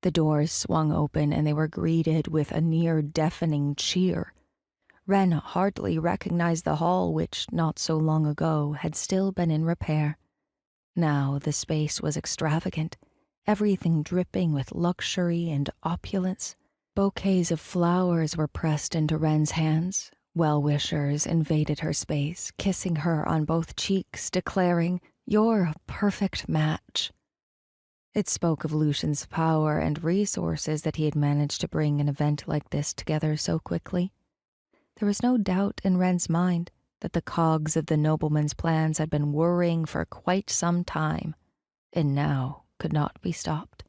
The doors swung open and they were greeted with a near-deafening cheer. Wren hardly recognized the hall which, not so long ago, had still been in repair. Now the space was extravagant, everything dripping with luxury and opulence. Bouquets of flowers were pressed into Wren's hands. Well-wishers invaded her space, kissing her on both cheeks, declaring, "You're a perfect match." It spoke of Lucian's power and resources that he had managed to bring an event like this together so quickly. There was no doubt in Wren's mind that the cogs of the nobleman's plans had been whirring for quite some time, and now could not be stopped.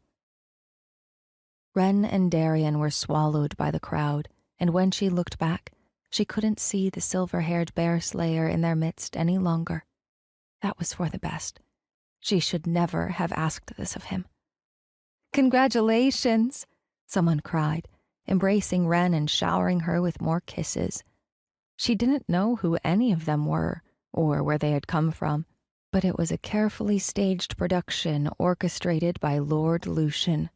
Wren and Darian were swallowed by the crowd, and when she looked back, she couldn't see the silver-haired bear-slayer in their midst any longer. That was for the best. She should never have asked this of him. "Congratulations!" someone cried, embracing Wren and showering her with more kisses. She didn't know who any of them were, or where they had come from, but it was a carefully staged production orchestrated by Lord Lucian,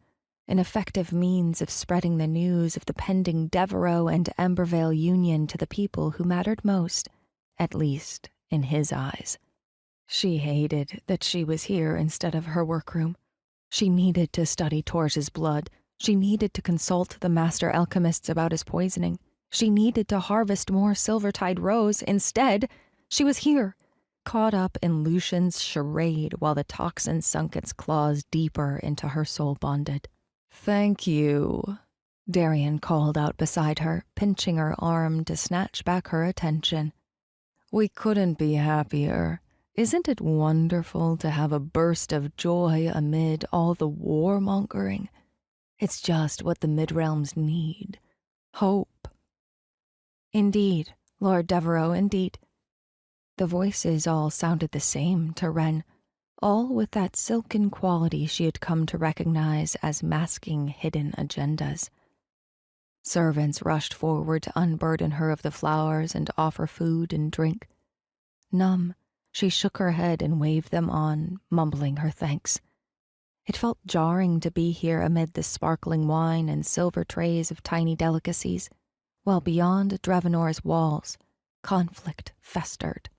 an effective means of spreading the news of the pending Devereux and Embervale union to the people who mattered most, at least in his eyes. She hated that she was here instead of her workroom. She needed to study Torj's blood. She needed to consult the master alchemists about his poisoning. She needed to harvest more Silvertide Rose. Instead, she was here, caught up in Lucian's charade while the toxin sunk its claws deeper into her soul bonded. "Thank you," Darian called out beside her, pinching her arm to snatch back her attention. "We couldn't be happier. Isn't it wonderful to have a burst of joy amid all the warmongering? It's just what the midrealms need. Hope." "Indeed, Lord Devereux, indeed." The voices all sounded the same to Wren, all with that silken quality she had come to recognize as masking hidden agendas. Servants rushed forward to unburden her of the flowers and offer food and drink. Numb, she shook her head and waved them on, mumbling her thanks. It felt jarring to be here amid the sparkling wine and silver trays of tiny delicacies, while beyond Drevenor's walls, conflict festered.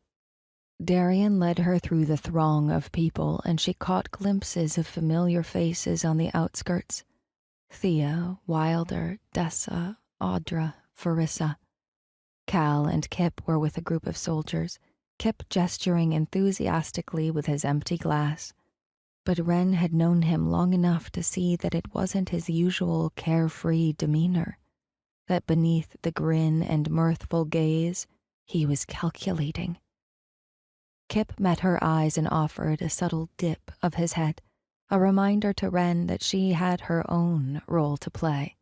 Darian led her through the throng of people, and she caught glimpses of familiar faces on the outskirts. Thea, Wilder, Dessa, Audra, Farissa. Cal and Kip were with a group of soldiers, Kip gesturing enthusiastically with his empty glass. But Wren had known him long enough to see that it wasn't his usual carefree demeanor, that beneath the grin and mirthful gaze, he was calculating. Kip met her eyes and offered a subtle dip of his head, a reminder to Wren that she had her own role to play.